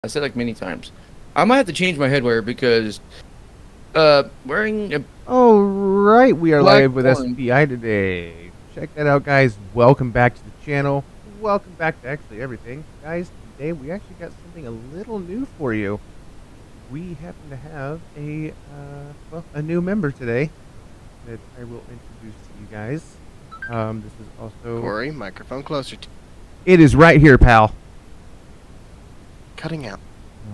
I said like many times. I might have to change my headwear because wearing a All right, we are black live with orange. S.P.I today. Check that out, guys. Welcome back to the channel. Welcome back to actually everything. Guys, today we actually got something a little new for you. We happen to have a new member today that I will introduce to you guys. This is also... Corey, microphone closer to It is right here, pal. cutting out.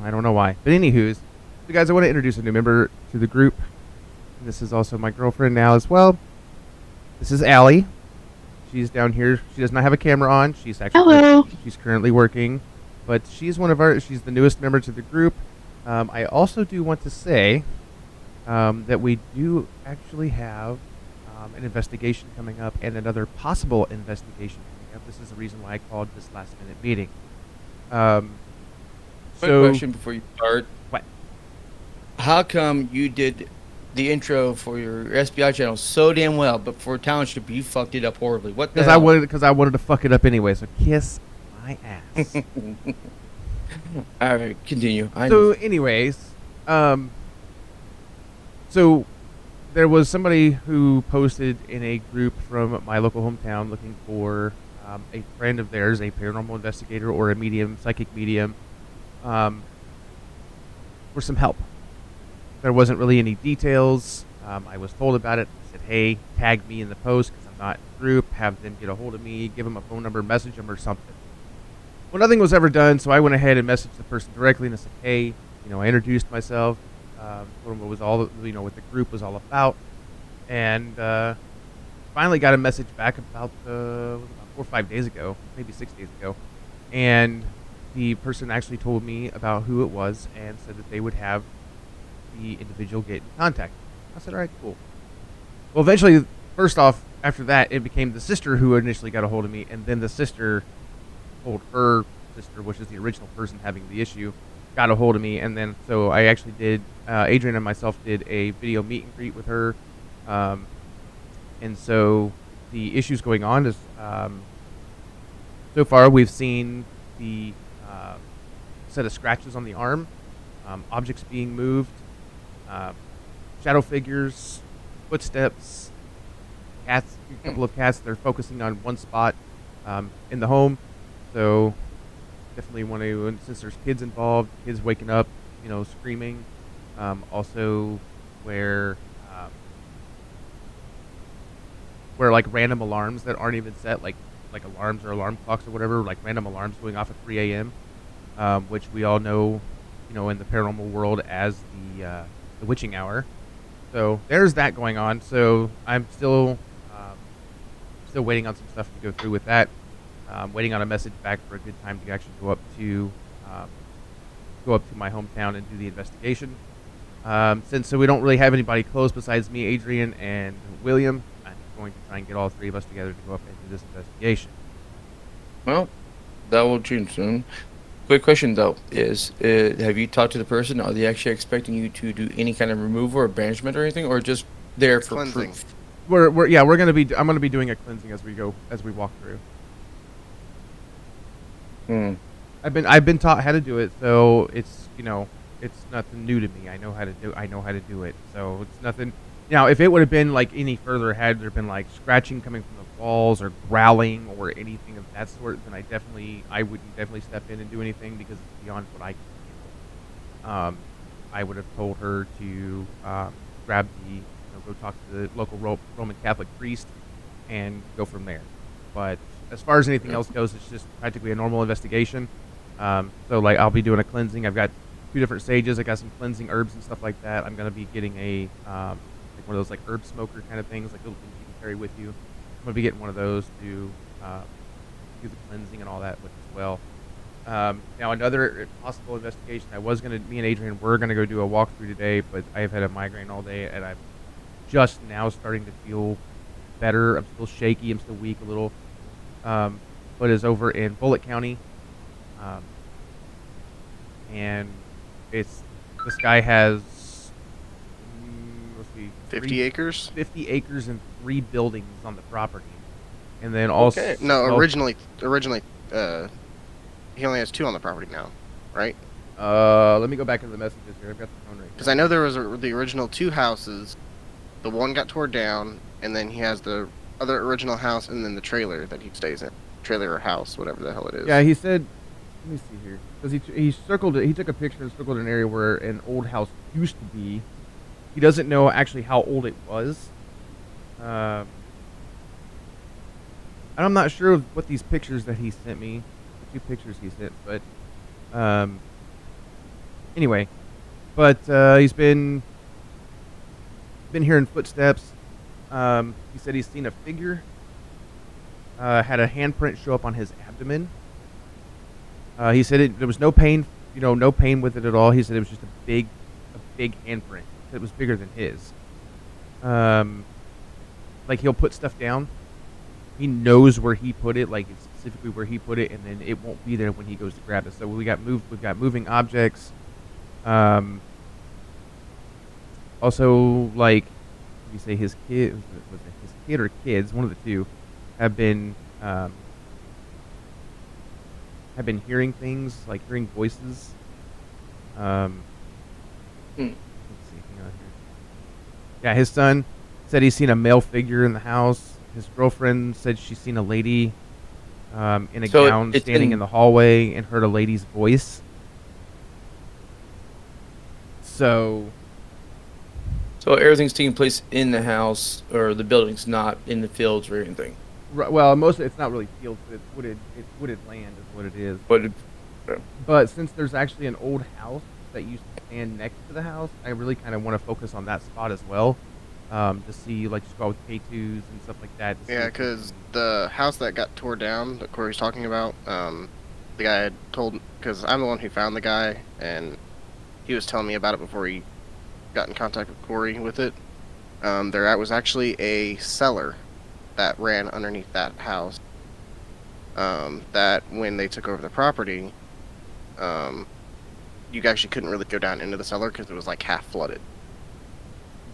I don't know why. But anywho's, so guys, I want to introduce a new member to the group. This is also my girlfriend now as well. This is Allie. She's down here. She does not have a camera on. Hello. She's currently working, but she's she's the newest member to the group. I also do want to say that we do actually have an investigation coming up and another possible investigation coming up. This is the reason why I called this last minute meeting. Quick question before you start. What? How come you did the intro for your S.P.I channel so damn well, but for Township you fucked it up horribly? What the hell? Because I wanted to fuck it up anyway. So kiss my ass. All right, continue. Anyways, so there was somebody who posted in a group from my local hometown looking for a friend of theirs, a paranormal investigator or a medium, psychic medium, for some help. There wasn't really any details. I was told about it. I said, hey, tag me in the post because I'm not in the group. Have them get a hold of me, give them a phone number, message them or something. Well, nothing was ever done, so I went ahead and messaged the person directly and I said, hey, I introduced myself, told them what was all, what the group was all about, and finally got a message back about 4 or 5 days ago, maybe 6 days ago, and the person actually told me about who it was and said that they would have the individual get in contact. I said, all right, cool. Well, eventually, first off, after that, it became the sister who initially got a hold of me, and then the sister told her sister, which is the original person having the issue, got a hold of me, and then so I actually did, Adrian and myself did a video meet and greet with her, and so the issues going on is, so far we've seen the set of scratches on the arm, objects being moved, shadow figures, footsteps, cats, a couple of cats. They're focusing on one spot in the home. So definitely want to, and since there's kids involved, kids waking up, screaming. Also where like random alarms that aren't even set, like alarms or alarm clocks or whatever, like random alarms going off at 3 a.m., which we all know, in the paranormal world as the witching hour. So there's that going on. So I'm still waiting on some stuff to go through with that. Waiting on a message back for a good time to actually go up to my hometown and do the investigation. Since we don't really have anybody close besides me, Adrian, and William, I'm going to try and get all three of us together to go up and do this investigation. Well, that will change soon. Quick question though is, have you talked to the person? Are they actually expecting you to do any kind of removal or banishment or anything, or just there for Cleansing. proof? I'm gonna be doing a cleansing as we walk through. I've been taught how to do it, so it's it's nothing new to me. I know how to do it, so it's nothing. Now, if it would have been like any further, had there been like scratching coming from the walls or growling or anything of that sort, then I wouldn't definitely step in and do anything because it's beyond what I can handle. I would have told her to grab go talk to the local Roman Catholic priest and go from there. But as far as anything else goes, it's just practically a normal investigation. So like I'll be doing a cleansing. I've got 2 different sages. I got some cleansing herbs and stuff like that. I'm gonna be getting a like one of those like herb smoker kind of things, like little things you can carry with you. I'm gonna be getting one of those to do the cleansing and all that with as well. Now another possible investigation. Me and Adrian were gonna go do a walkthrough today, but I've had a migraine all day and I'm just now starting to feel better. I'm still shaky. I'm still weak a little. But is over in Bullitt County, and this guy has 50 acres. 50 acres and 3 buildings on the property, and then also No, originally, he only has 2 on the property now, right? Let me go back into the messages here. I've got the phone right Because here. I know there was the original 2 houses. The one got tore down, and then he has the other original house, and then the trailer that he stays in. Trailer or house, whatever the hell it is. Yeah, he said. Let me see here. Because he circled it. He took a picture and circled an area where an old house used to be. He doesn't know actually how old it was. I'm not sure of what these pictures that he sent me, the 2 pictures he sent, but anyway, but he's been hearing footsteps. He said he's seen a figure. Had a handprint show up on his abdomen. He said there was no pain, no pain with it at all. He said it was just a big handprint. It was bigger than his. Like he'll put stuff down. He knows where he put it, like specifically where he put it, and then it won't be there when he goes to grab it. So we've got moving objects. Also, like you say, his kid was it his kid or kids, one of the two, have been hearing things, like hearing voices. Let's see, hang on here. Yeah, his son said he's seen a male figure in the house. His girlfriend said she's seen a lady in a gown standing in the hallway and heard a lady's voice. So everything's taking place in the house or the building's not in the fields or anything. well, most of it's not really fields, but it's wooded land is what it is. But But since there's actually an old house that used to stand next to the house, I really kind of want to focus on that spot as well. To see, like, just go out with K2s and stuff like that. Yeah, because the house that got tore down that Corey's talking about, the guy had told, because I'm the one who found the guy, and he was telling me about it before he got in contact with Corey with it. There was actually a cellar that ran underneath that house. That when they took over the property, you actually couldn't really go down into the cellar because it was like half flooded.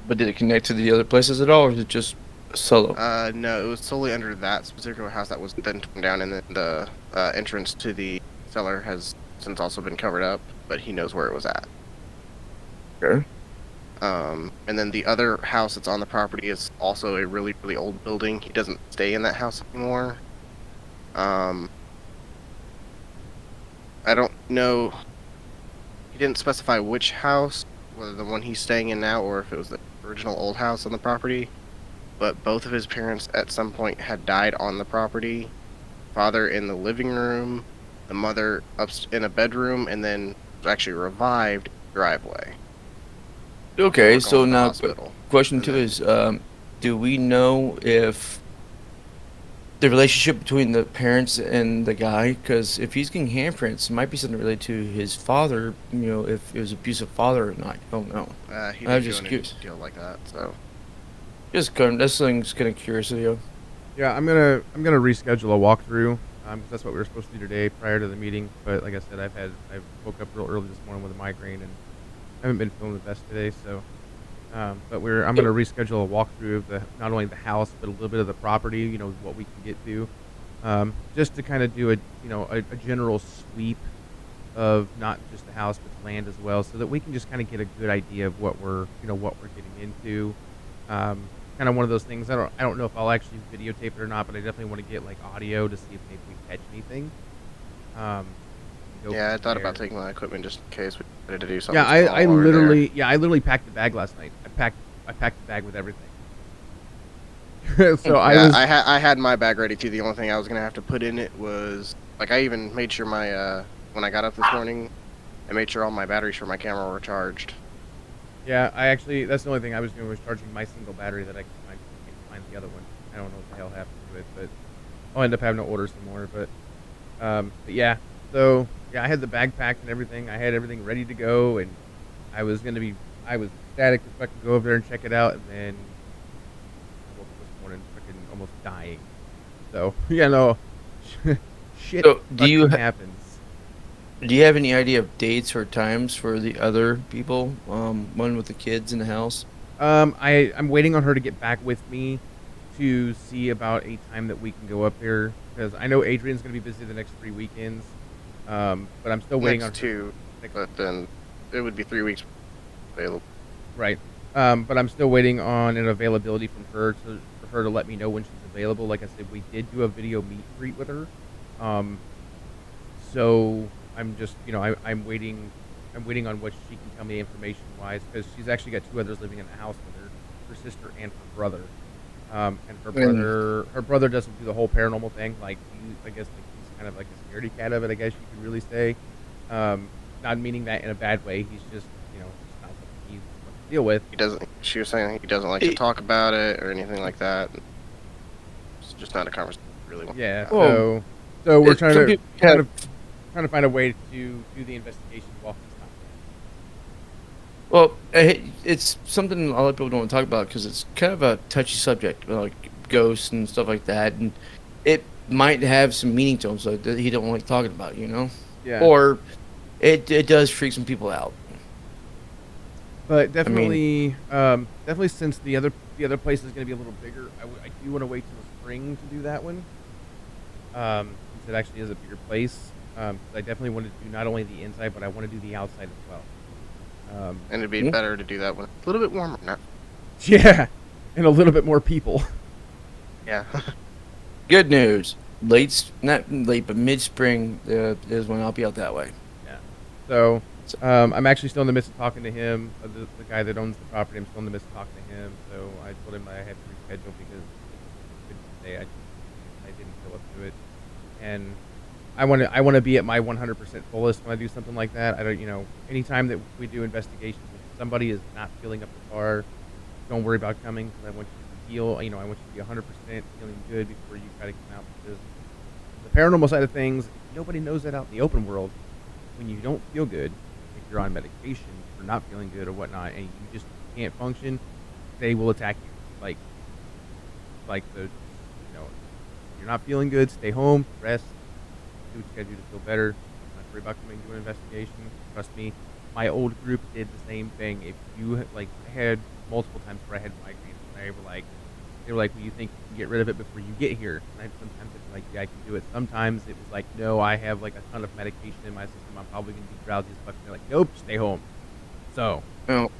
But did it connect to the other places at all, or is it just solo? No, it was solely under that particular house that was then torn down, and then the entrance to the cellar has since also been covered up, but he knows where it was at. Okay. And then the other house that's on the property is also a really, really old building. He doesn't stay in that house anymore. I don't know. He didn't specify which house, whether the one he's staying in now or if it was the original old house on the property. But both of his parents at some point had died on the property. Father in the living room, the mother up in a bedroom, and then was actually revived in the driveway. Okay, Going so to the now hospital. question And 2 then- is, do we know if the relationship between the parents and the guy, because if he's getting handprints, it might be something related to his father, if it was abusive father or not. I don't know. He I was didn't just go into curious. detail like that, so. This thing's kind of curious, Yeah, I'm gonna reschedule a walkthrough. Cause that's what we were supposed to do today prior to the meeting. But like I said, I woke up real early this morning with a migraine and I haven't been feeling the best today. So, but I'm gonna reschedule a walkthrough of not only the house but a little bit of the property. What we can get to, just to kind of do a general sweep of not just the house but the land as well, so that we can just kind of get a good idea of what we're getting into. Kind of one of those things. I don't know if I'll actually videotape it or not, but I definitely want to get like audio to see if maybe we catch anything. Yeah, I thought about taking my equipment just in case we wanted to do something. Yeah, I literally packed the bag last night. I packed the bag with everything. So I had my bag ready too. The only thing I was gonna have to put in it was like I even made sure my when I got up this morning, I made sure all my batteries for my camera were charged. Yeah, that's the only thing I was doing was charging my single battery that I can't find the other one. I don't know what the hell happened to it, but I'll end up having to order some more. But yeah, so yeah, I had the bag packed and everything. I had everything ready to go, and I was ecstatic if I could go over there and check it out, and then I woke up this morning freaking almost dying. So yeah, no, shit. So, happens? Do you have any idea of dates or times for the other people? One with the kids in the house? I'm waiting on her to get back with me to see about a time that we can go up there, because I know Adrian's going to be busy the next 3 weekends. But I'm still waiting on Next two. but then it would be 3 weeks available. Right. But I'm still waiting on an availability from her for her to let me know when she's available. Like I said, we did do a video meet and greet with her. Um, so I'm just, I'm waiting. I'm waiting on what she can tell me information wise, because she's actually got two others living in the house with her sister and her brother. And her brother doesn't do the whole paranormal thing. Like, I guess like he's kind of like a scaredy cat of it, I guess you could really say. Not meaning that in a bad way. He's just, it's not something he wants to deal with. He doesn't. She was saying he doesn't like to talk about it or anything like that. It's just not a conversation he really wants. Yeah. Well, So we're some trying people have- to find a way to do the investigation while he's not Well, it's something a lot of people don't want to talk about because it's kind of a touchy subject, like ghosts and stuff like that, and it might have some meaning to him, so that he don't like talking about, there. Yeah. Or it does freak some people out. But definitely, definitely since the other place is going to be a little bigger, I do want to wait till the spring to do that one. Since it actually is a bigger place, 'cause I definitely want to do not only the inside, but I want to do the outside as well. And it'd be better to do that when it's a little bit warmer. Not. Yeah, and a little bit more people. Yeah. Good news. Not late, but mid-spring is when I'll be out that way. Yeah. So, I'm actually still in the midst of talking to him, the guy that owns the property. I'm still in the midst of talking to him. So I told him I had to reschedule because I couldn't say I didn't feel up to it, and I want to be at my 100% fullest when I do something like that. I don't, anytime that we do investigations, if somebody is not feeling up to par, don't worry about coming, because I want you to heal. I want you to be 100% feeling good before you try to come out, because the paranormal side of things, nobody knows that out in the open world. When you don't feel good, if you're on medication for not feeling good or whatnot, and you just can't function, they will attack you. Like if you're not feeling good, stay home, rest, do what you gotta do to feel better. Not worry about coming to an investigation. Trust me, my old group did the same thing. If you I had multiple times where I had migraines, and they were like, well, you think you can get rid of it before you get here? And sometimes I'd be like, yeah, I can do it. Sometimes it was like, no, I have like a ton of medication in my system. I'm probably gonna be drowsy as fuck. And they're like, nope, stay home. So, Well,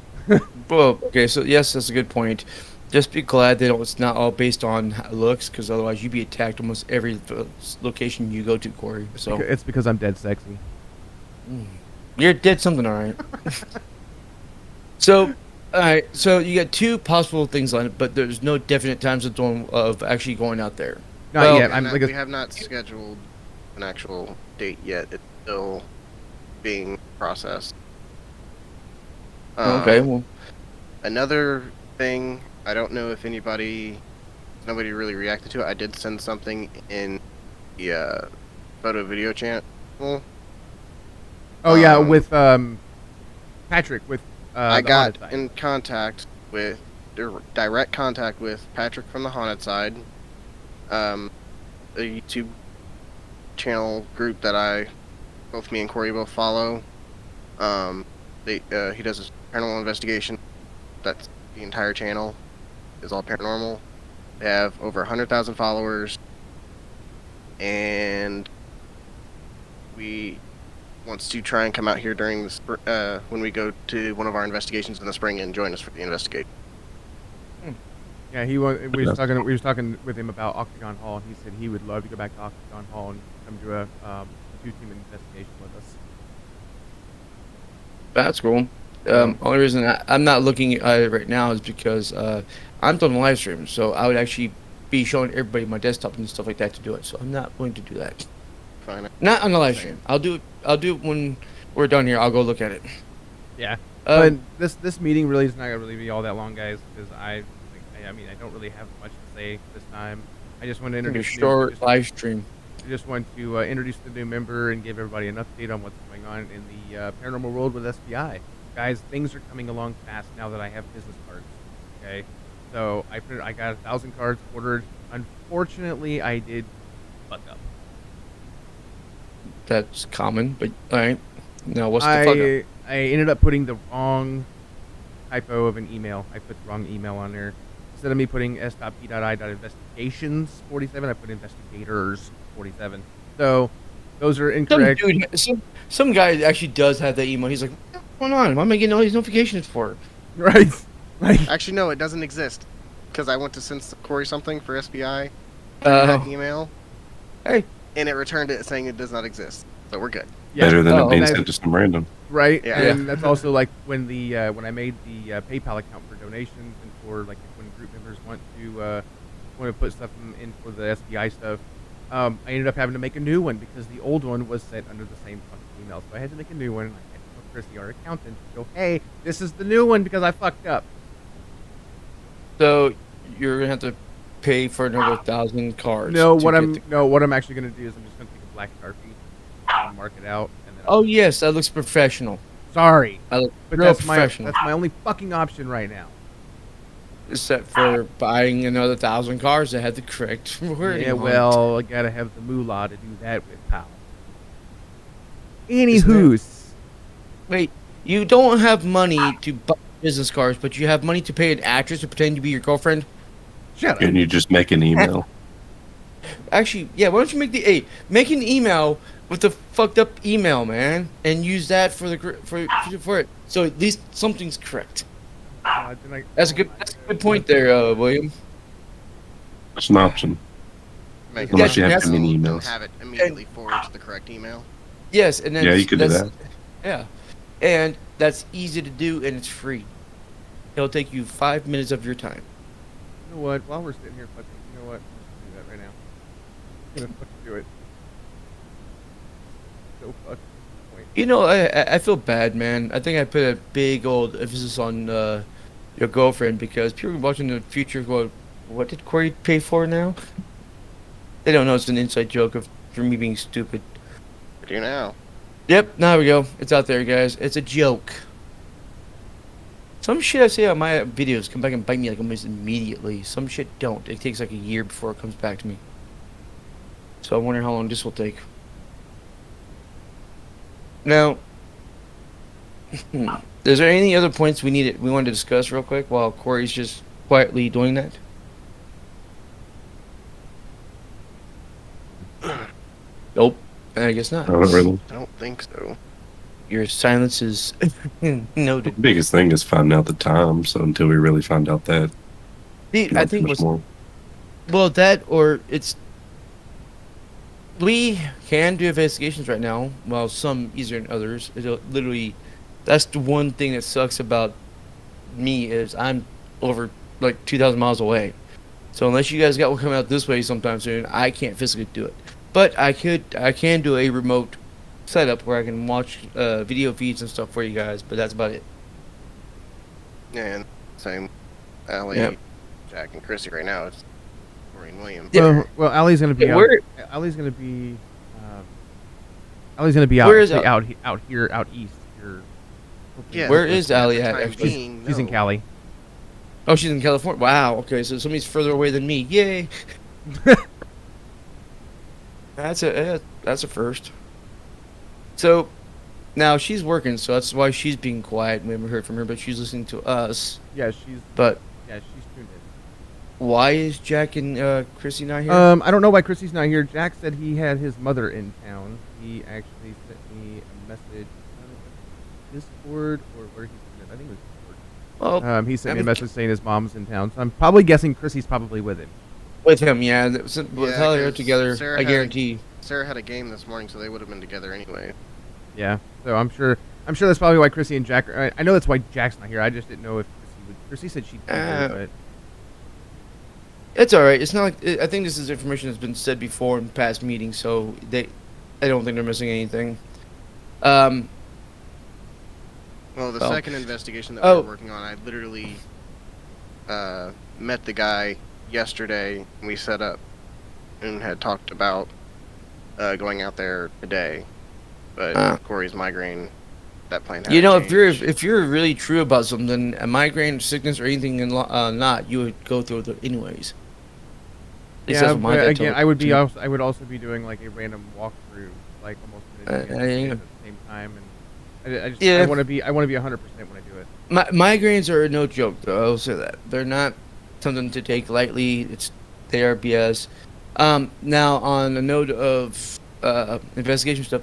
okay, so yes, that's a good point. Just be glad that it's not all based on looks, because otherwise you'd be attacked almost every location you go to, Corey. So it's because I'm dead sexy. you're dead something, all right. So, all right. So you got two possible things on it, but there's no definite times of actually going out there. Not Well, yet. We have not scheduled an actual date yet. It's still being processed. Okay. Well, Another thing, I don't know if nobody really reacted to it. I did send something in the photo video channel. Oh yeah, with Patrick with I the got haunted side. in contact with direct contact with Patrick from the Haunted Side, a YouTube channel group that both me and Corey both follow. He does a paranormal investigation. That's the entire channel is all paranormal. They have over 100,000 followers, and we wants to try and come out here during the when we go to one of our investigations in the spring and join us for the investigation. Yeah, we was talking with him about Octagon Hall, and he said he would love to go back to Octagon Hall and come do a 2-team investigation with us. that's cool. Only reason I'm not looking at it right now is because I'm doing live stream, so I would actually be showing everybody my desktop and stuff like that to do it. So I'm not going to do that. Fine. Not on the live stream. I'll do it when we're done here. I'll go look at it. Yeah, but this meeting really is not gonna really be all that long, guys, because I don't really have much to say this time. I just want to introduce live stream. I just want to introduce the new member and give everybody an update on what's going on in the paranormal world with S.P.I. Guys, things are coming along fast now that I have business cards. Okay, so I got 1,000 cards ordered. Unfortunately, I did fuck up. That's common, but all right. Now what's the fuck up? I ended up putting the wrong typo of an email. I put the wrong email on there. Instead of me putting s.p.i.investigations 47, I put investigators 47. So those are incorrect. some guy actually does have that email. He's like, what's going on? Why am I getting all these notifications for? Right. Like, Actually, no, it doesn't exist. Because I went to send Corey something for S.P.I. through Oh. that email, Hey. and it returned it saying it does not exist. So we're good. yeah. Better than Oh, it being that's- sent to some random. Right. Yeah. And that's also like when the when I made the PayPal account for donations and for like when group members want to put stuff in for the SPI stuff. I ended up having to make a new one because the old one was sent under the same fucking email. So I had to make a new one. And I had to tell Chrissy, our accountant, to go, hey, this is the new one because I fucked up. So you're gonna have to pay for another 1,000 cards. No, to what get I'm the- no, what I'm actually gonna do is I'm just gonna take a black Sharpie and mark it out. And then Oh yes, that looks professional. sorry, I look but real that's professional. my only fucking option right now. Except for buying another 1,000 cars that had the correct wording. Yeah, on it. well, I gotta have the moolah to do that with, pal. Isn't Anywho's. Wait, you don't have money to buy business cards, but you have money to pay an actress to pretend to be your girlfriend? Shut up. Can you just make an email? Actually, yeah, why don't you make an email with the fucked up email, man, and use that for it. So at least something's correct. That's a good point there, William. It's an option. Make it Unless you have so too many and emails. have it immediately forward to the correct email. Yes, and then Yeah, you could do that's- that. Yeah, and that's easy to do, and it's free. It'll take you 5 minutes of your time. You know what? While we're sitting here fucking, you know what? I'm just gonna do that right now. I'm gonna fucking do it. So fucking point. You know, I feel bad, man. I think I put a big old emphasis on your girlfriend because people watching the future go, what did Corey pay for now? They don't know it's an inside joke for me being stupid. We do now. Yep, now we go. It's out there, guys. It's a joke. Some shit I say on my videos come back and bite me like almost immediately. Some shit don't. It takes like a year before it comes back to me. So I wonder how long this will take. Now, is there any other points we wanted to discuss real quick while Corey's just quietly doing that? Nope. I guess not. I don't really. I don't think so. Your silence is noted. The biggest thing is finding out the time. So until we really find out that, See, I not too think much what's more. well that or it's we can do investigations right now, while some easier than others. It'll literally, that's the one thing that sucks about me is I'm over like 2,000 miles away. So unless you guys got one coming out this way sometime soon, I can't physically do it. But I can do a remote setup where I can watch video feeds and stuff for you guys. But that's about it. And same, Allie, Yep. Jack, and Chrissy right now. It's Corey and William. Yeah. Well, Allie's gonna be Yeah, out. where- Allie's gonna be. Allie's gonna be out. Where is out here, out east. Here. Yeah, Where is Allie the at, time actually? being, She's in no. Cali. Oh, she's in California. Wow. Okay, so somebody's further away than me. Yay. That's a first. So now she's working, so that's why she's being quiet. We haven't heard from her, but she's listening to us. Yeah, she's But tuned in. why is Jack and Chrissy not here? I don't know why Chrissy's not here. Jack said he had his mother in town. He actually sent me a message. I don't know, Discord or where he sent it. I think it was Discord. Well, He sent I me a mean- message saying his mom's in town. So I'm probably guessing Chrissy's probably with him. with him, yeah. With Yeah, how they're 'cause together, Sarah I had- guarantee. Sarah had a game this morning, so they would have been together anyway. Yeah. So I'm sure that's probably why Chrissy and Jack. I know that's why Jack's not here. I just didn't know if Chrissy would. Chrissy said she'd be here, but It's all right. It's not like I think this is information that's been said before in past meetings, so I don't think they're missing anything. Well, the Oh. second investigation that we Oh. were working on, I literally met the guy yesterday. And we set up and had talked about going out there today. But Ah. Corey's migraine, that plan. You know, changed. if you're really true about something, a migraine, sickness, or anything not, you would go through it anyways. At least yeah. that's what my But dad again, told I would me. be. I would also be doing like a random walkthrough, like almost minute yeah. at the same time, and I just Yeah. I want to be 100% when I do it. Migraines are no joke, though. I'll say that they're not something to take lightly. They are BS. Now, on the note of investigation stuff,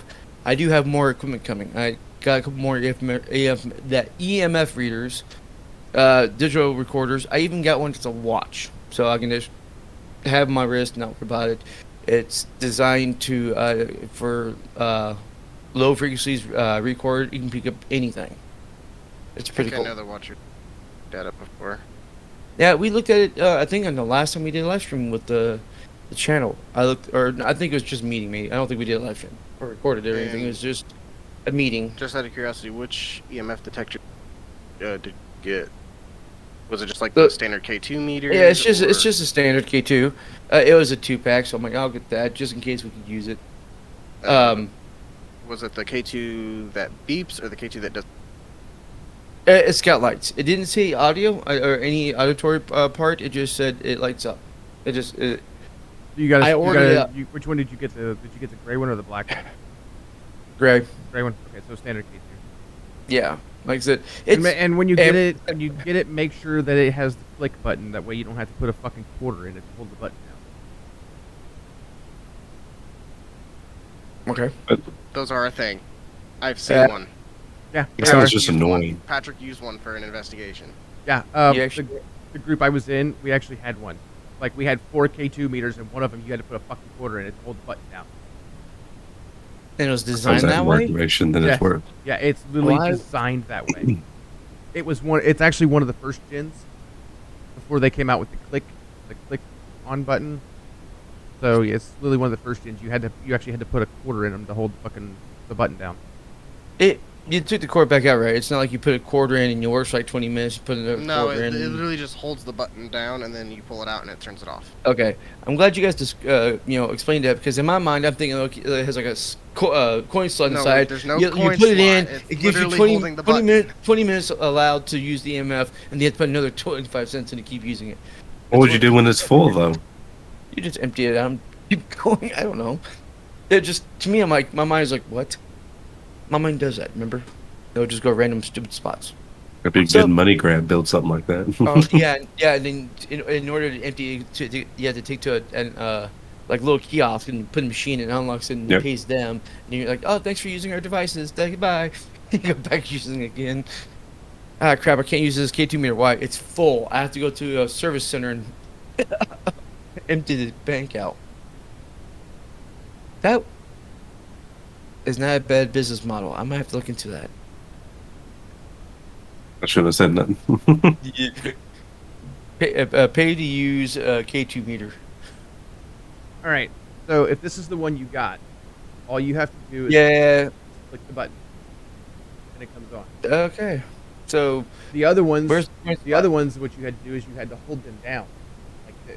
I do have more equipment coming. I got a couple more EMF readers, digital recorders. I even got one that's a watch, so I can just have my wrist, not worry about it. It's designed to for low frequencies record. You can pick up anything. It's I pretty think I cool. know the watch your data before. Yeah, we looked at it. I think on the last time we did a live stream with the channel. I looked, or I think it was just meeting me. I don't think we did a live stream or recorded it or anything. It And was just a meeting. just out of curiosity, which EMF detector did you get? Was it just like The- the standard K2 meters? Yeah, it's just or- a standard K2. It was a 2-pack, so I'm like, I'll get that just in case we could use it. Was it the K2 that beeps or the K2 that does? It's got lights. It didn't say audio or any auditory part. It just said it lights up. It just You got I ordered it. which one did you get? Did you get the gray one or the black one? gray. Gray one. Okay, so standard K2. Yeah, like I said, And, it's and when you get it, make sure that it has the click button. That way you don't have to put a fucking quarter in it to hold the button down. okay. Those are a thing. I've seen Yeah. one. Yeah, It they sounds are. just Used one. annoying. Patrick used one for an investigation. Yeah. You actually- The group I was in, we actually had one. Like we had 4 K2 meters, and one of them you had to put a fucking quarter in it to hold the button down. And it was Sounds designed like that more way. information than Yes. it's worth. Yeah, it's literally Why- designed that way. It was one. It's actually one of the first gens before they came out with the click on button. So yeah, it's literally one of the first gens. You actually had to put a quarter in them to hold the button down. You took the cord back out, right? It's not like you put a quarter in and you work for like 20 minutes. You put another No, quarter it in. literally just holds the button down and then you pull it out and it turns it off. Okay, I'm glad you guys just explained that because in my mind I'm thinking okay, it has like a coin slot No, inside. there's no you coin put it slot. in. It's It gives you literally 20, holding the 20 button. minutes. 20 minutes allowed to use the EMF, and you have to put another 25 cents in to keep using it. What would you do when it's full, though? You just empty it out and keep going. I don't know. It just to me, I'm like my mind's like what? My mind does that. Remember? It'll just go random stupid spots. It'd be a So- good money grab, build something like that. Yeah. And then in order to empty it, you have to take to an like little kiosk and put a machine and unlocks it and Yep. pays them. And you're like, oh, thanks for using our devices. Goodbye. You go back using it again. Ah, crap! I can't use this K2 meter. Why? It's full. I have to go to a service center and empty the bank out. That is not a bad business model. I might have to look into that. I shouldn't have said nothing. Pay to use K2 meter. All right. So if this is the one you got, all you have to do is Yeah. click the button, and it comes on. Okay. So The other ones, where's the other ones, what you had to do is you had to hold them down,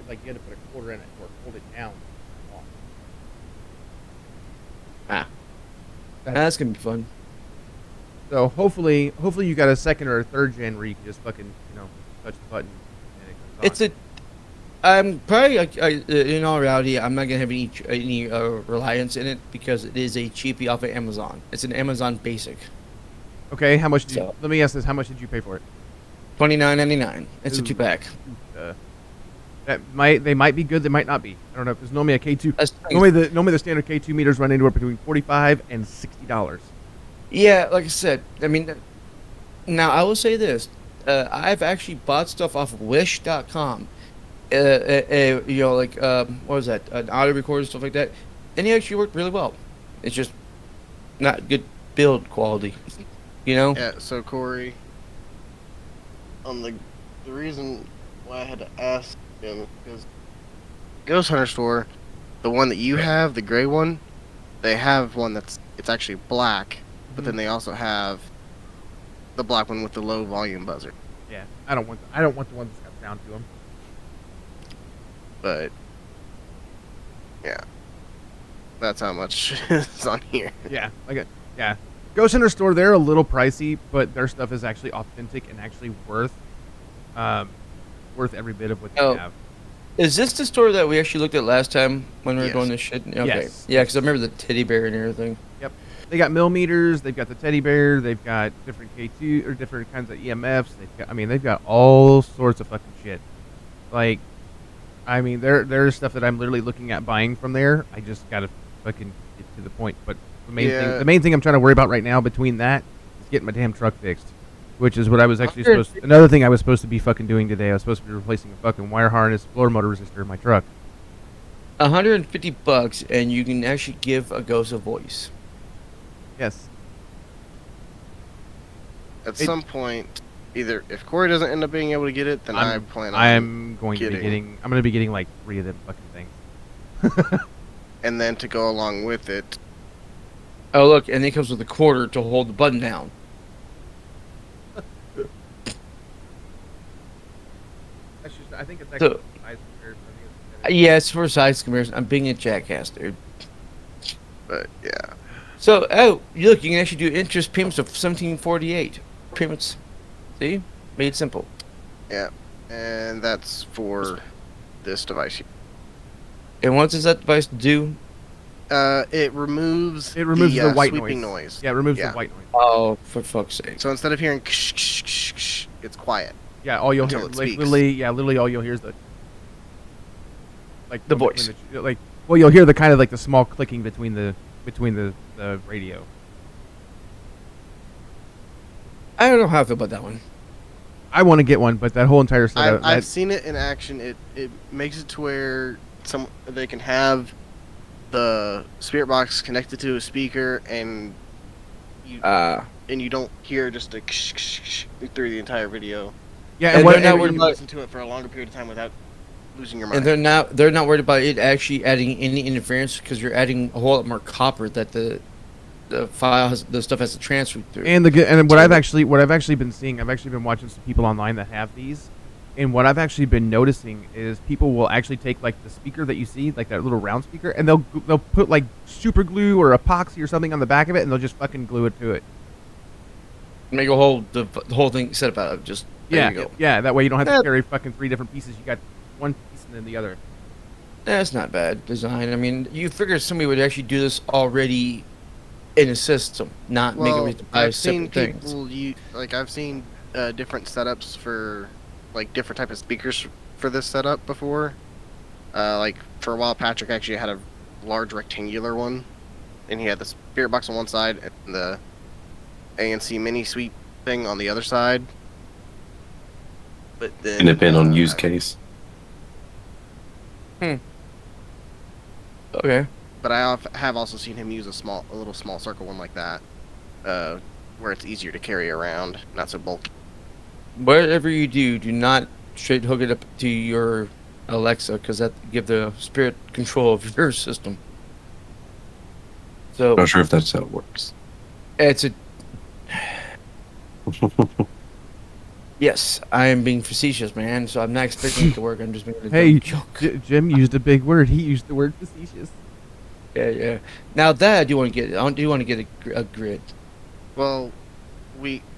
like you had to put a quarter in it or hold it down. That's gonna be fun. So hopefully you got a second or a third gen where you can just fucking touch the button and it comes on. It's a. I'm probably in all reality, I'm not gonna have any reliance in it because it is a cheapie off of Amazon. It's an Amazon Basic, Okay. How much? Did you, So- let me ask this: how much did you pay for it? $29.99. It's a Ooh. 2-pack. They might be good. They might not be. I don't know. Because normally a K2, That's normally the standard K2 meters run anywhere between $45 and $60. Yeah, like I said, I mean, now I will say this: I've actually bought stuff off of Wish.com. Like what was that? An audio recorder, stuff like that, and it actually worked really well. It's just not good build quality, you know. Yeah, so Corey, the reason why I had to ask him because Ghost Hunter store, the one that you have, the gray one, they have one it's actually black, but then they also have the black one with the low volume buzzer. Yeah. I don't want the one that's got sound to them. But yeah, that's how much is on here. Yeah. Yeah. Ghost Hunter store, they're a little pricey, but their stuff is actually authentic and actually worth every bit of what they Oh. have. Is this the store that we actually looked at last time when we were Yes. doing this shit? Okay. Yes. Yeah, because I remember the teddy bear and everything. They got millimeters. They've got the teddy bear. They've got different K2 or different kinds of EMFs. They've got all sorts of fucking shit. Like, I mean, there's stuff that I'm literally looking at buying from there. I just gotta fucking get to the point. But The main thing I'm trying to worry about right now between that is getting my damn truck fixed, which is what I was actually another thing I was supposed to be fucking doing today. I was supposed to be replacing a fucking wire harness, floor motor resistor in my truck. $150, and you can actually give a ghost a voice. Yes. At some point, either if Corey doesn't end up being able to get it, then I plan on. I'm going to be getting like 3 of them fucking things. And then to go along with it. Oh look, and it comes with a quarter to hold the button down. I think it's actually size comparison. Yeah, it's for size comparison. I'm being a jackass, dude. But yeah. So, look, you can actually do interest payments of $17.48. Payments, see, made it simple. Yeah, and that's for this device here. And once is that device due? It removes the white sweeping noise. Yeah, it removes the white noise. Oh, for fuck's sake! So instead of hearing ksh, ksh, ksh, ksh, it's quiet. Yeah, all you'll hear, literally all you'll hear is the voice. You'll hear the kind of like the small clicking between the radio. I don't know how I feel about that one. I want to get one, but that whole entire setup. I've seen it in action. It makes it to where they can have the spirit box connected to a speaker, and you don't hear just a ksh, ksh, ksh through the entire video. Yeah, and they're not worried about listen to it for a longer period of time without losing your mind. And they're not worried about it actually adding any interference because you're adding a whole lot more copper that the stuff has to transfer through. And what I've actually been seeing, I've actually been watching some people online that have these, and what I've actually been noticing is people will actually take like the speaker that you see, like that little round speaker, and they'll put like super glue or epoxy or something on the back of it, and they'll just fucking glue it to it. Make the whole thing set up out of just there you go. Yeah. That way you don't have to carry fucking 3 different pieces. You got one piece and then the other. That's not bad design. I mean, you figure somebody would actually do this already in a system, not make it to buy separate things. I've seen different setups for like different type of speakers for this setup before. Like for a while, Patrick actually had a large rectangular one, and he had the spirit box on one side and the ANC mini sweep thing on the other side. But then can depend on use case. Okay. But I have also seen him use a little small circle one like that, where it's easier to carry around, not so bulky. Whatever you do not straight hook it up to your Alexa, because that give the spirit control of your system. So Not sure if that's how it works. It's a yes. I am being facetious, man. So I'm not expecting it to work. I'm just making a joke. Jim used a big word. He used the word facetious. Yeah. Now that I do want to get. I do want to get a grid. Well,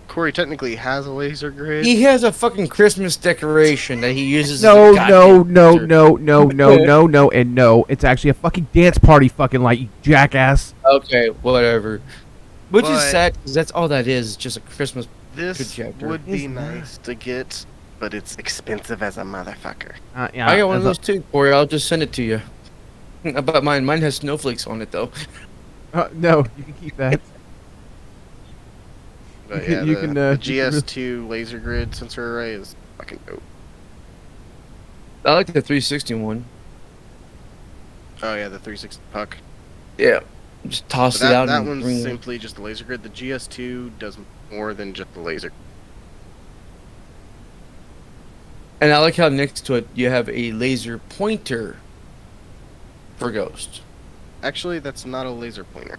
Corey technically has a laser grid. He has a fucking Christmas decoration that he uses. No, and no. It's actually a fucking dance party fucking light, you jackass. Okay, whatever. Which is sad, because that's all that is, just a Christmas projector. Would be nice to get, but it's expensive as a motherfucker. Yeah, I got one of those too, Corey. I'll just send it to you. About mine. Mine has snowflakes on it, though. No, you can keep that. But yeah, the GS2 laser grid sensor array is fucking dope. I like the 360 one. Oh yeah, the 360 puck. Yeah, just toss it out. That one's simply just a laser grid. The GS2 does more than just the laser. And I like how next to it you have a laser pointer for Ghost. Actually, that's not a laser pointer.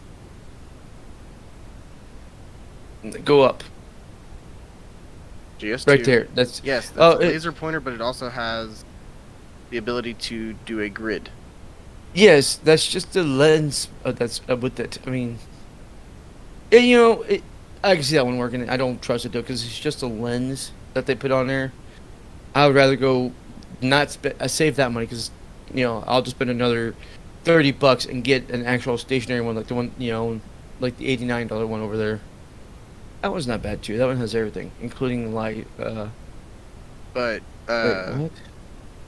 Go up. GS2. Right there. That's a laser pointer, but it also has the ability to do a grid. Yes, that's just the lens. That's with it. I mean, I can see that one working. I don't trust it though because it's just a lens that they put on there. I would rather go save that money because I'll just spend another $30 and get an actual stationary one like the one like the $89 one over there. That one's not bad too. That one has everything, including light. But wait,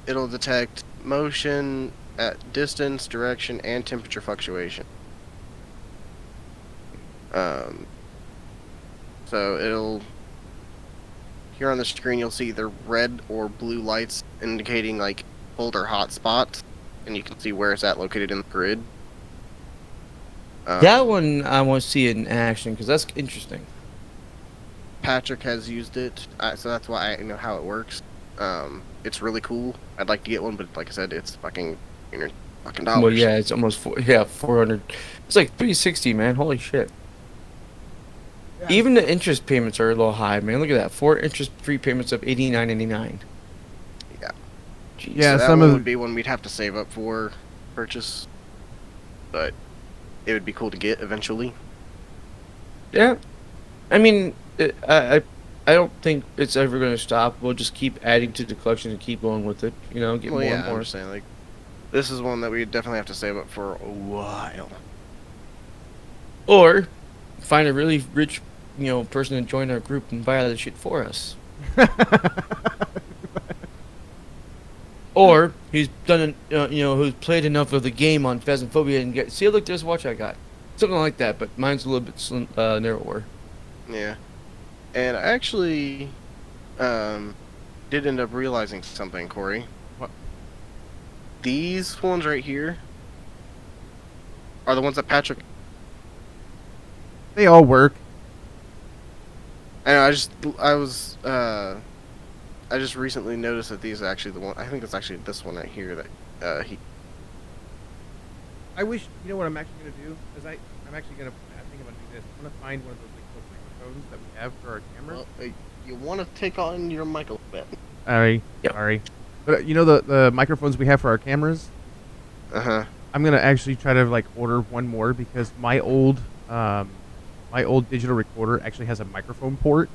it'll detect motion at distance, direction, and temperature fluctuation. Um, so it'll here on the screen you'll see either red or blue lights indicating like cold or hot spots, and you can see where it's at located in the grid. That one I want to see it in action because that's interesting. Patrick has used it, so that's why I know how it works. It's really cool. I'd like to get one, but like I said, it's fucking fucking dollars. Well, yeah, it's almost 400. It's like 360, man. Holy shit. Yeah. Even the interest payments are a little high, man. Look at that. 4 interest-free payments of $89.99. Yeah. Jeez. Yeah, So that some one of would be one we'd have to save up for purchase, but it would be cool to get eventually. Yeah. I mean, I don't think it's ever going to stop. We'll just keep adding to the collection and keep going with it. You know, get Well, more yeah, and I'm more. just saying, like, this is one that we definitely have to save up for a while. Or find a really rich, person to join our group and buy all the shit for us. Or he's done, who's played enough of the game on Phasmophobia and see, look, this watch I got. Something like that, but mine's a little bit narrower. Yeah. And I actually did end up realizing something, Corey. What? These ones right here are the ones that Patrick. They all work. I know. I just recently noticed that these are actually the one. I think it's actually this one right here that he. I wish, you know what I'm actually going to do? Is I'm actually going to, I think I'm going to do this. I'm going to find one of those like little microphones that we have for our camera. Well, you want to take on your mic a little bit. Sorry. Yep. Sorry. But you know the microphones we have for our cameras? I'm going to actually try to like order one more because my old digital recorder actually has a microphone port.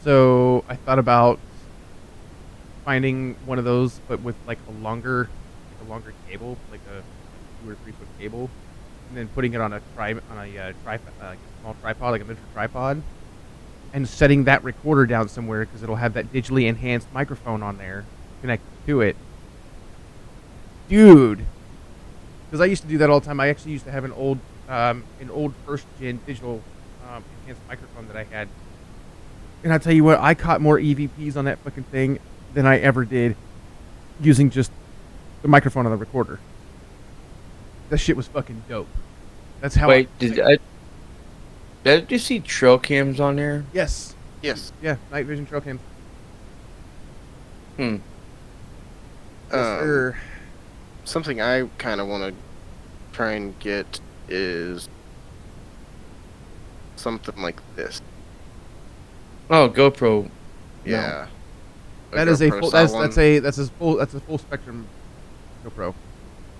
So I thought about finding one of those, but with like a longer cable, like a 2 or 3 foot cable, and then putting it on a small tripod, like a miniature tripod, and setting that recorder down somewhere because it'll have that digitally enhanced microphone on there connected to it. Dude, because I used to do that all the time. I actually used to have an old first gen digital enhanced microphone that I had. And I tell you what, I caught more EVPs on that fucking thing than I ever did using just the microphone on the recorder. That shit was fucking dope. That's how. Wait, did you see trail cams on there? Yes. Yes. Yeah. Night vision trail cams. Hmm. Yes, sir. Something I kind of want to try and get is something like this. Oh, GoPro. Yeah. That is a GoPro full. style That's one. a full spectrum GoPro.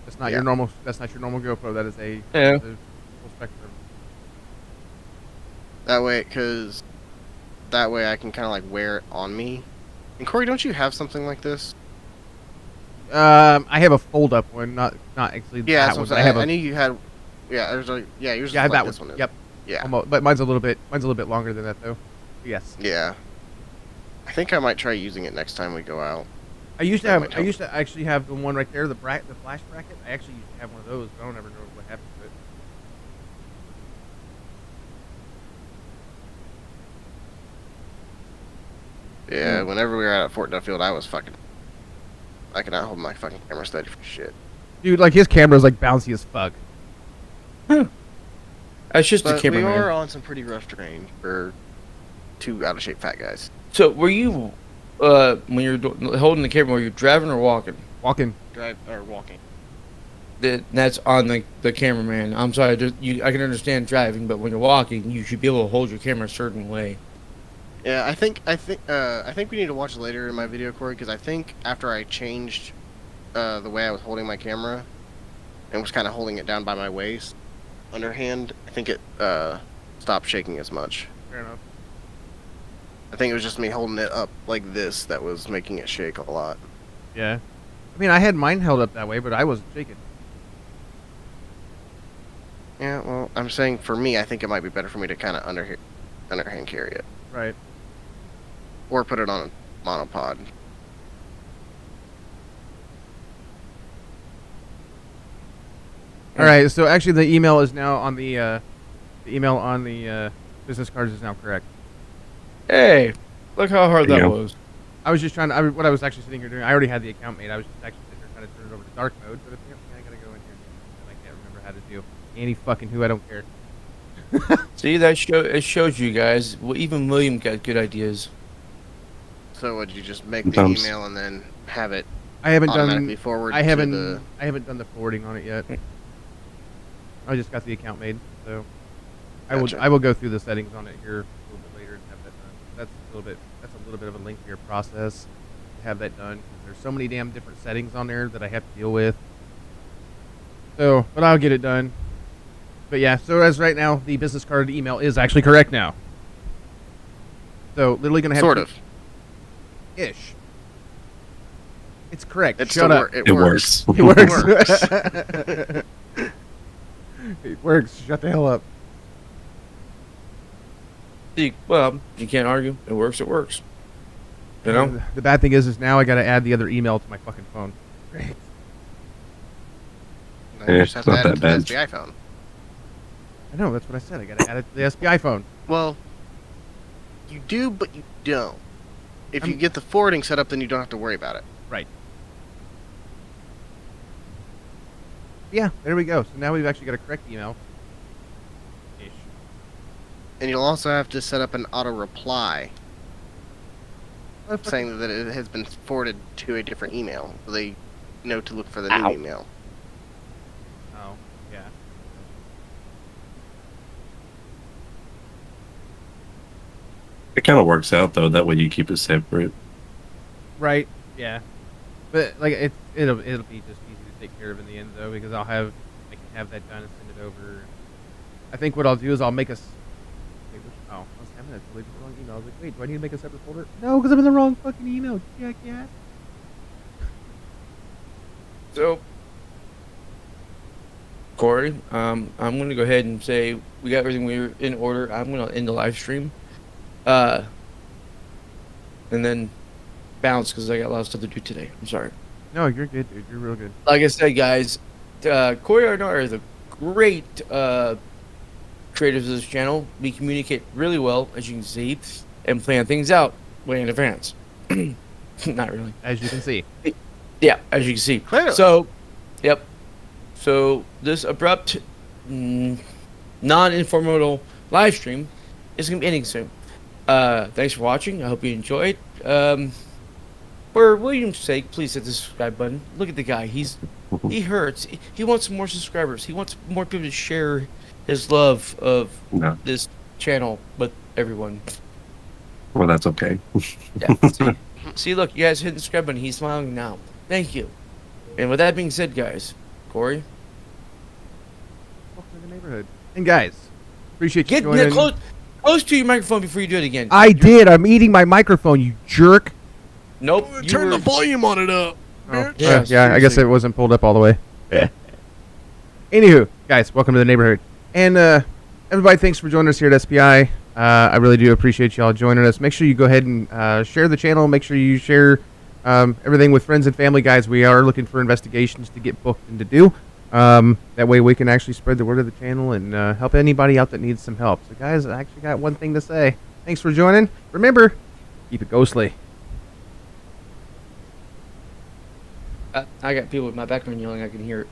That's not Yeah. your normal. That's not your normal GoPro. That is a Yeah. full spectrum. That way I can kind of like wear it on me. And Corey, don't you have something like this? I have a fold up one, not actually Yeah, that so one. But I have I a knew you had. Yeah, there's like yours yeah, I is have like that this one. one. Is. Yep. Yeah. Almost, but mine's a little bit longer than that though. Yes. Yeah. I think I might try using it next time we go out. I used That to might have. I help. used to actually have the one right there, the flash bracket. I actually used to have one of those, but I don't ever know what happened to it. Yeah, whenever we were out at Fort Duffield, I could not hold my fucking camera steady for shit. Dude, like his camera's like bouncy as fuck. That's just a But we cameraman. are on some pretty rough terrain for 2 out of shape fat guys. So, were you, when you were holding the camera, were you driving or walking? Walking. Drive or walking. That's on the cameraman. I'm sorry, I can understand driving, but when you're walking, you should be able to hold your camera a certain way. Yeah, I think we need to watch later in my video, Corey, because I think after I changed the way I was holding my camera and was kind of holding it down by my waist, underhand, I think it stopped shaking as much. Fair enough. I think it was just me holding it up like this that was making it shake a lot. Yeah. I mean, I had mine held up that way, but I wasn't shaking. Yeah, well, I'm saying for me, I think it might be better for me to kind of underhand carry it. Right. Or put it on a monopod. All right. So actually, the email is now on the email on the business cards is now correct. Hey, look how hard There you that go. was. I was just trying to. What I was actually sitting here doing. I already had the account made. I was just actually sitting here trying to turn it over to dark mode. But apparently, I gotta go in here and I can't remember how to do. Any fucking who, I don't care. See, it shows you guys. Well, even William got good ideas. So would you just make Sometimes. the email and then have it I haven't automatically done. forward I to haven't. the? I haven't done the forwarding on it yet. I just got the account made, so Gotcha. I will go through the settings on it here a little bit later and have that done. That's a little bit of a lengthier process to have that done because there's so many damn different settings on there that I have to deal with. So, but I'll get it done. But yeah, so as right now, the business card email is actually correct now. So literally gonna have Sort of. ish. It's correct. It's Shut still up. It works. It works. It works. Shut the hell up. See, well, you can't argue. It works. It works. You know. The bad thing is now I got to add the other email to my fucking phone. Great. Now you just have it's to not add it that to bad. the SPI phone. I know. That's what I said. I got to add it to the S.P.I phone. Well, you do, but you don't. If you get the forwarding set up, then you don't have to worry about it. Right. Yeah. There we go. So now we've actually got a correct email. Ish. And you'll also have to set up an auto reply Oh, fuck. saying that it has been forwarded to a different email, so they know to look for the Ow. new email. Oh, yeah. It kind of works out though. That way you keep it separate. Right. Yeah. But like it'll be just easy to take care of in the end though because I can have that done and send it over. I think what I'll do is I'll make a. Wait, I was having a totally wrong email. I was like, wait, do I need to make a separate folder? No, because I'm in the wrong fucking email. Yeah. So, Corey, I'm going to go ahead and say we got everything we were in order. I'm going to end the live stream. And then bounce because I got a lot of stuff to do today. I'm sorry. No, you're good, dude. You're real good. Like I said, guys, Corey and I are the great creators of this channel. We communicate really well, as you can see, and plan things out way in advance. Not really. As you can see. Yeah, as you can see. Clearly. So, yep. So this abrupt, non-informal live stream is going to be ending soon. Thanks for watching. I hope you enjoyed. For William's sake, please hit the subscribe button. Look at the guy. He hurts. He wants more subscribers. He wants more people to share his love of No, this channel with everyone. well that's okay. Yeah. See, look, you guys hit the subscribe button. He's smiling now. Thank you. And with that being said, guys, Corey, Welcome to the neighborhood. And guys, appreciate you get joining. close to your microphone before you do it again. I did. I'm eating my microphone, you jerk. Nope. Turn the volume on it up. Oh, Yeah, yeah, I guess seriously. it wasn't pulled up all the way. Anywho, guys, welcome to the neighborhood. And everybody, thanks for joining us here at SPI. I really do appreciate y'all joining us. Make sure you go ahead and share the channel. Make sure you share everything with friends and family, guys. We are looking for investigations to get booked and to do. That way we can actually spread the word of the channel and help anybody out that needs some help. So, guys, I actually got one thing to say. Thanks for joining. Remember, keep it ghostly. I got people in my background yelling. I can hear it.